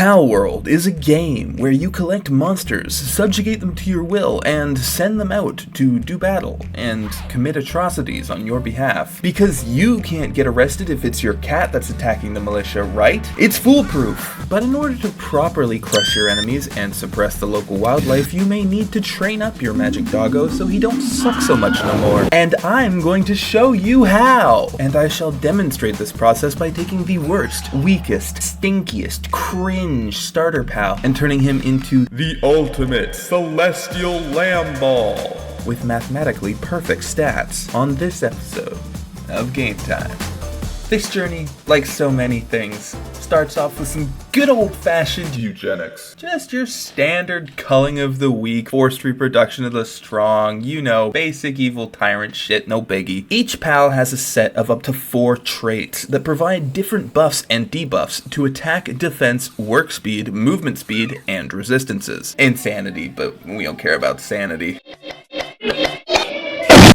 Pal World is a game where you collect monsters, subjugate them to your will, and send them out to do battle and commit atrocities on your behalf. Because you can't get arrested if it's your cat that's attacking the militia, right? It's foolproof. But in order to properly crush your enemies and suppress the local wildlife, you may need to train up your magic doggo so he don't suck so much no more. And I'm going to show you how! And I shall demonstrate this process by taking the worst, weakest, stinkiest, cringe starter pal and turning him into the ultimate celestial Lamball with mathematically perfect stats on this episode of Game Time. This journey, like so many things, starts off with some good old-fashioned eugenics. Just your standard culling of the weak, forced reproduction of the strong, you know, basic evil tyrant shit, no biggie. Each pal has a set of up to 4 traits that provide different buffs and debuffs to attack, defense, work speed, movement speed, and resistances. Insanity, but we don't care about sanity.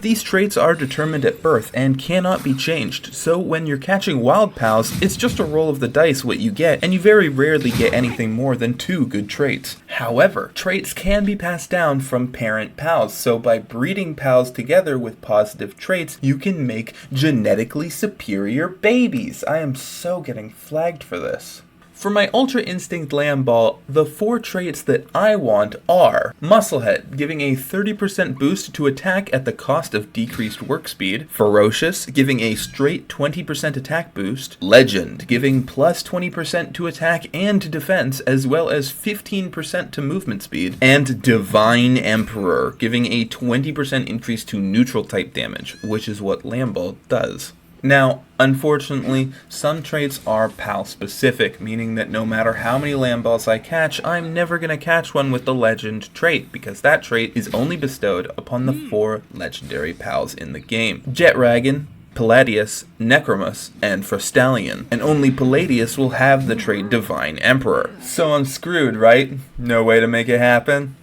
These traits are determined at birth and cannot be changed, so when you're catching wild pals, it's just a roll of the dice what you get, and you very rarely get anything more than 2 good traits. However, traits can be passed down from parent pals, so by breeding pals together with positive traits, you can make genetically superior babies. I am so getting flagged for this. For my Ultra Instinct Lamball, the 4 traits that I want are Musclehead, giving a 30% boost to attack at the cost of decreased work speed, Ferocious, giving a straight 20% attack boost, Legend, giving plus 20% to attack and to defense, as well as 15% to movement speed, and Divine Emperor, giving a 20% increase to neutral type damage, which is what Lamball does. Now, unfortunately, some traits are pal-specific, meaning that no matter how many Lamballs I catch, I'm never going to catch one with the Legend trait, because that trait is only bestowed upon the 4 legendary pals in the game. Jetragon, Palladius, Necromus, and Frostallion, and only Palladius will have the trait Divine Emperor. So I'm screwed, right? No way to make it happen?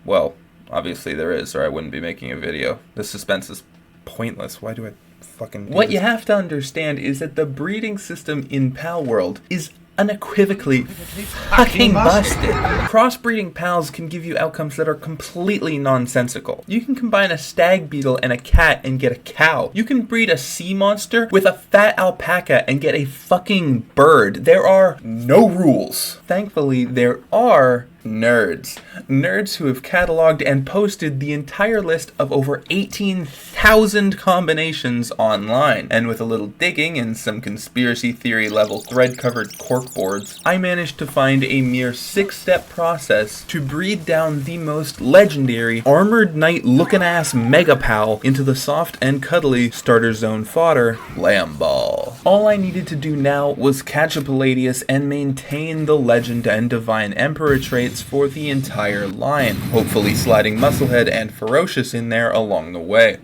Well, obviously there is, or I wouldn't be making a video. The suspense is pointless. Why do I fucking do What this? you have to understand is that the breeding system in Pal World is unequivocally fucking busted. Crossbreeding pals can give you outcomes that are completely nonsensical. You can combine a stag beetle and a cat and get a cow. You can breed a sea monster with a fat alpaca and get a fucking bird. There are no rules. Thankfully, there are nerds. Nerds who have cataloged and posted the entire list of over 18,000 combinations online. And with a little digging and some conspiracy theory level thread-covered corkboards, I managed to find a mere 6-step process to breed down the most legendary armored knight looking ass mega pal into the soft and cuddly starter zone fodder, Lamball. All I needed to do now was catch a Palladius and maintain the Legend and Divine Emperor traits for the entire line, hopefully sliding Musclehead and Ferocious in there along the way.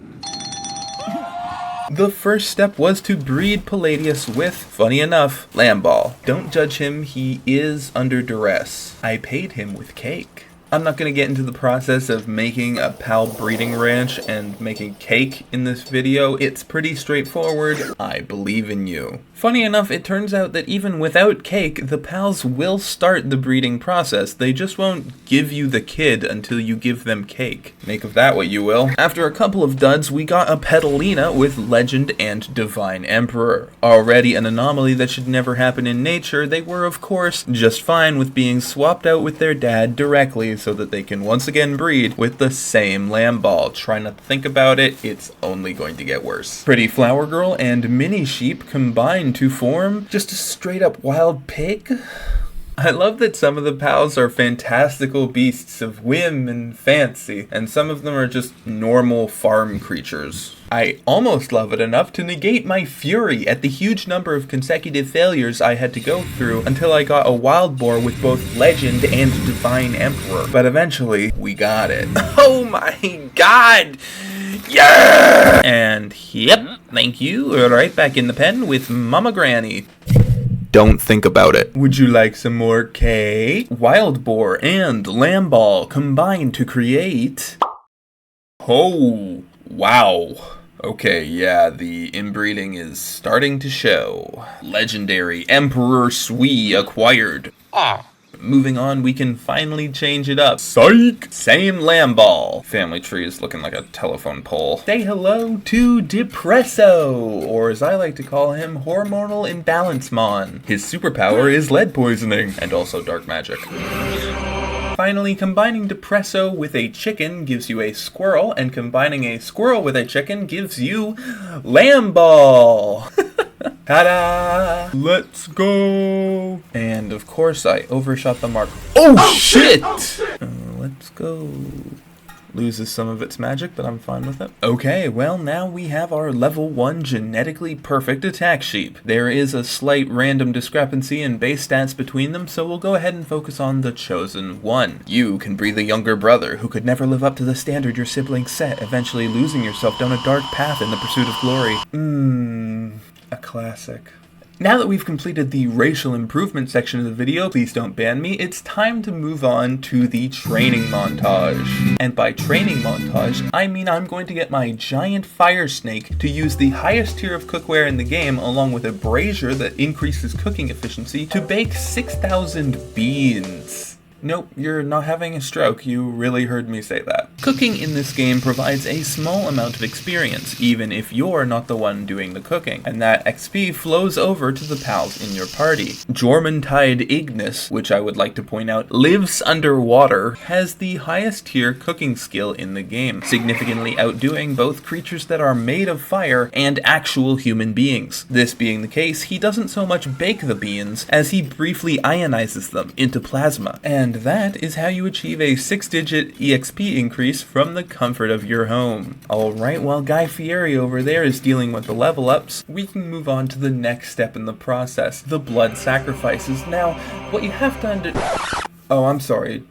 The first step was to breed Palladius with, funny enough, Lamball. Don't judge him, he is under duress. I paid him with cake. I'm not going to get into the process of making a pal breeding ranch and making cake in this video. It's pretty straightforward. I believe in you. Funny enough, it turns out that even without cake, the pals will start the breeding process. They just won't give you the kid until you give them cake. Make of that what you will. After a couple of duds, we got a Petalina with Legend and Divine Emperor. Already an anomaly that should never happen in nature, they were of course just fine with being swapped out with their dad directly so that they can once again breed with the same Lamball. Try not to think about it, it's only going to get worse. Pretty Flower Girl and Mini Sheep combine to form just a straight up wild pig? I love that some of the pals are fantastical beasts of whim and fancy, and some of them are just normal farm creatures. I almost love it enough to negate my fury at the huge number of consecutive failures I had to go through until I got a wild boar with both Legend and Divine Emperor. But eventually, we got it. Oh my god! Yeah! And yep, thank you. Right back in the pen with Mama Granny. Don't think about it. Would you like some more cake? Wild boar and Lamball combine to create... Oh, wow. Okay, yeah, the inbreeding is starting to show. Legendary Emperor Sui acquired. Ah, Moving on, we can finally change it up. Psych! Same Lamball. Family tree is looking like a telephone pole. Say hello to Depresso, or as I like to call him, Hormonal Imbalance Mon. His superpower is lead poisoning, and also dark magic. Finally, combining Depresso with a chicken gives you a squirrel, and combining a squirrel with a chicken gives you Lamball. Ta-da! Let's go! And of course, I overshot the mark. Oh shit! Let's go. Loses some of its magic, but I'm fine with it. Okay, well now we have our level 1 genetically perfect attack sheep. There is a slight random discrepancy in base stats between them, so we'll go ahead and focus on the chosen one. You can be the younger brother who could never live up to the standard your siblings set, eventually losing yourself down a dark path in the pursuit of glory. A classic. Now that we've completed the racial improvement section of the video, please don't ban me, it's time to move on to the training montage. And by training montage, I mean I'm going to get my giant fire snake to use the highest tier of cookware in the game, along with a brazier that increases cooking efficiency, to bake 6,000 beans. Nope, you're not having a stroke, you really heard me say that. Cooking in this game provides a small amount of experience, even if you're not the one doing the cooking, and that XP flows over to the pals in your party. Jormuntide Ignis, which I would like to point out lives underwater, has the highest tier cooking skill in the game, significantly outdoing both creatures that are made of fire and actual human beings. This being the case, he doesn't so much bake the beans as he briefly ionizes them into plasma, and that is how you achieve a 6-digit EXP increase from the comfort of your home. Alright, while Guy Fieri over there is dealing with the level ups, we can move on to the next step in the process, the blood sacrifices. Now, what you have to Oh, I'm sorry.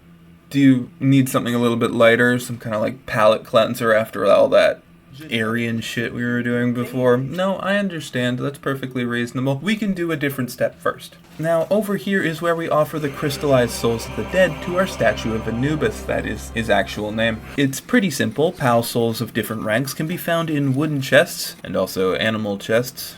Do you need something a little bit lighter? Some kind of like palate cleanser after all that Aryan shit we were doing before? No, I understand. That's perfectly reasonable. We can do a different step first. Now, over here is where we offer the crystallized souls of the dead to our statue of Anubis, that is his actual name. It's pretty simple. Pal souls of different ranks can be found in wooden chests, and also animal chests,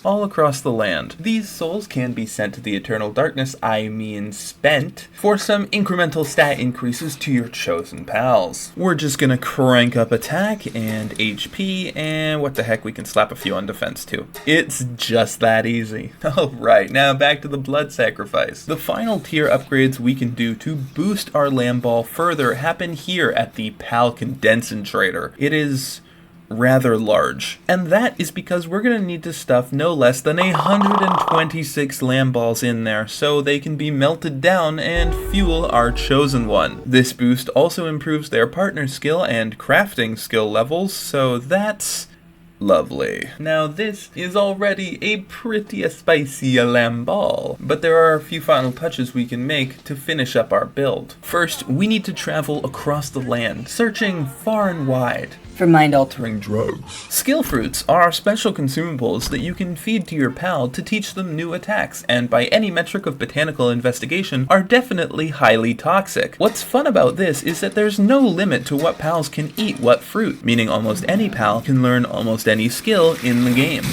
all across the land. These souls can be sent to the eternal darkness, I mean spent, for some incremental stat increases to your chosen pals. We're just gonna crank up attack and HP, and what the heck, we can slap a few on defense too. It's just that easy. Alright, now back to the blood sacrifice. The final tier upgrades we can do to boost our Lamball further happen here at the Pal Condensatrator. It is rather large, and that is because we're going to need to stuff no less than 126 Lamballs in there so they can be melted down and fuel our chosen one. This boost also improves their partner skill and crafting skill levels, so that's lovely. Now this is already a pretty spicy Lamball, but there are a few final touches we can make to finish up our build. First, we need to travel across the land, searching far and wide for mind-altering drugs. Skill fruits are special consumables that you can feed to your pal to teach them new attacks, and by any metric of botanical investigation are definitely highly toxic. What's fun about this is that there's no limit to what pals can eat what fruit, meaning almost any pal can learn almost any skill in the game.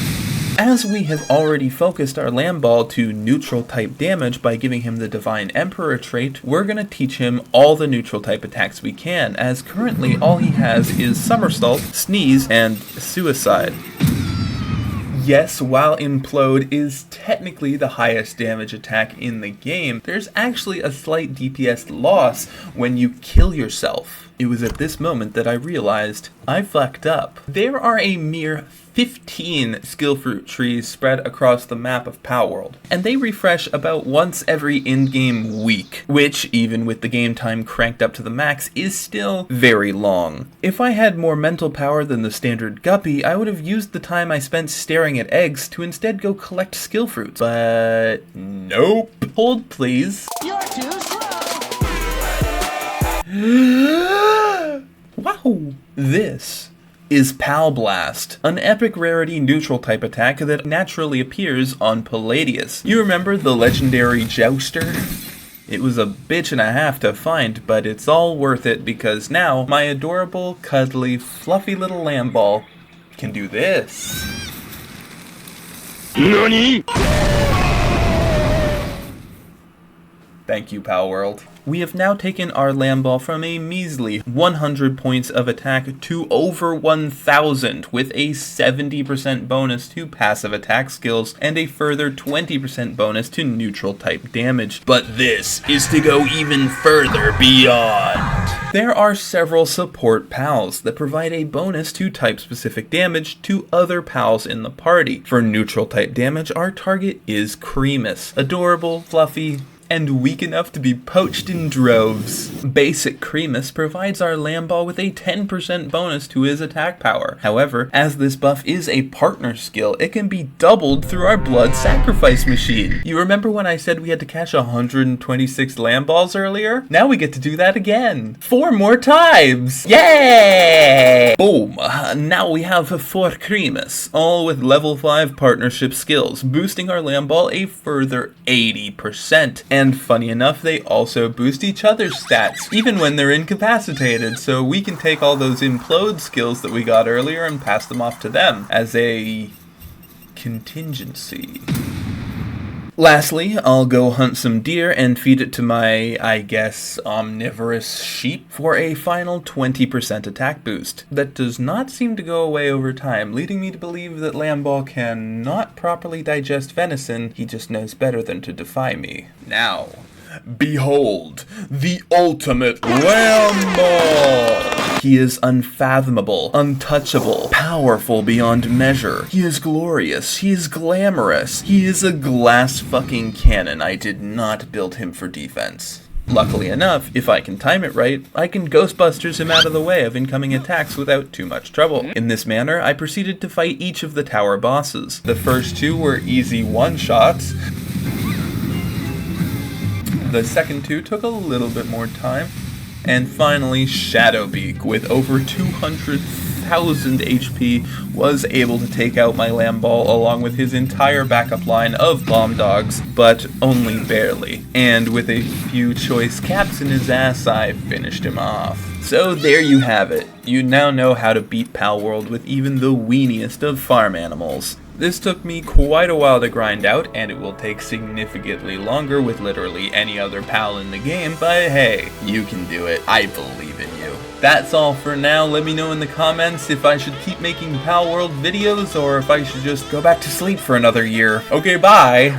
As we have already focused our Lamball to neutral type damage by giving him the Divine Emperor trait, we're going to teach him all the neutral type attacks we can, as currently all he has is Somersault, Sneeze, and Suicide. Yes, while Implode is technically the highest damage attack in the game, there's actually a slight DPS loss when you kill yourself. It was at this moment that I realized I fucked up. There are a mere 15 skill fruit trees spread across the map of Palworld, and they refresh about once every in-game week, which, even with the game time cranked up to the max, is still very long. If I had more mental power than the standard guppy, I would have used the time I spent staring at eggs to instead go collect skill fruits, but nope. Hold please. You're too slow! Wow! This is Pal Blast, an epic rarity neutral type attack that naturally appears on Palladius. You remember the legendary Jouster? It was a bitch and a half to find, but it's all worth it because now my adorable, cuddly, fluffy little Lamball can do this. NANI?! Thank you, Pal World. We have now taken our Lamball from a measly 100 points of attack to over 1,000 with a 70% bonus to passive attack skills and a further 20% bonus to neutral type damage. But this is to go even further beyond. There are several support pals that provide a bonus to type specific damage to other pals in the party. For neutral type damage, our target is Creamus. Adorable, fluffy, and weak enough to be poached in droves. Basic Creamus provides our Lamball with a 10% bonus to his attack power. However, as this buff is a partner skill, it can be doubled through our blood sacrifice machine. You remember when I said we had to catch 126 Lamballs earlier? Now we get to do that again. 4 more times! Yay! Boom! Now we have 4 Creamus, all with level 5 partnership skills, boosting our Lamball a further 80%. And funny enough, they also boost each other's stats, even when they're incapacitated, so we can take all those implode skills that we got earlier and pass them off to them as a contingency. Lastly, I'll go hunt some deer and feed it to my, I guess, omnivorous sheep for a final 20% attack boost. That does not seem to go away over time, leading me to believe that Lamball can not properly digest venison, he just knows better than to defy me. Now, behold, the ultimate Lamball! He is unfathomable, untouchable, powerful beyond measure. He is glorious. He is glamorous. He is a glass fucking cannon. I did not build him for defense. Luckily enough, if I can time it right, I can Ghostbusters him out of the way of incoming attacks without too much trouble. In this manner, I proceeded to fight each of the tower bosses. The first 2 were easy one-shots. The second 2 took a little bit more time. And finally, Shadowbeak, with over 200,000 HP, was able to take out my Lamball along with his entire backup line of bomb dogs, but only barely. And with a few choice caps in his ass, I finished him off. So there you have it. You now know how to beat Pal World with even the weeniest of farm animals. This took me quite a while to grind out, and it will take significantly longer with literally any other pal in the game, but hey, you can do it. I believe in you. That's all for now. Let me know in the comments if I should keep making Pal World videos or if I should just go back to sleep for another year. Okay, bye!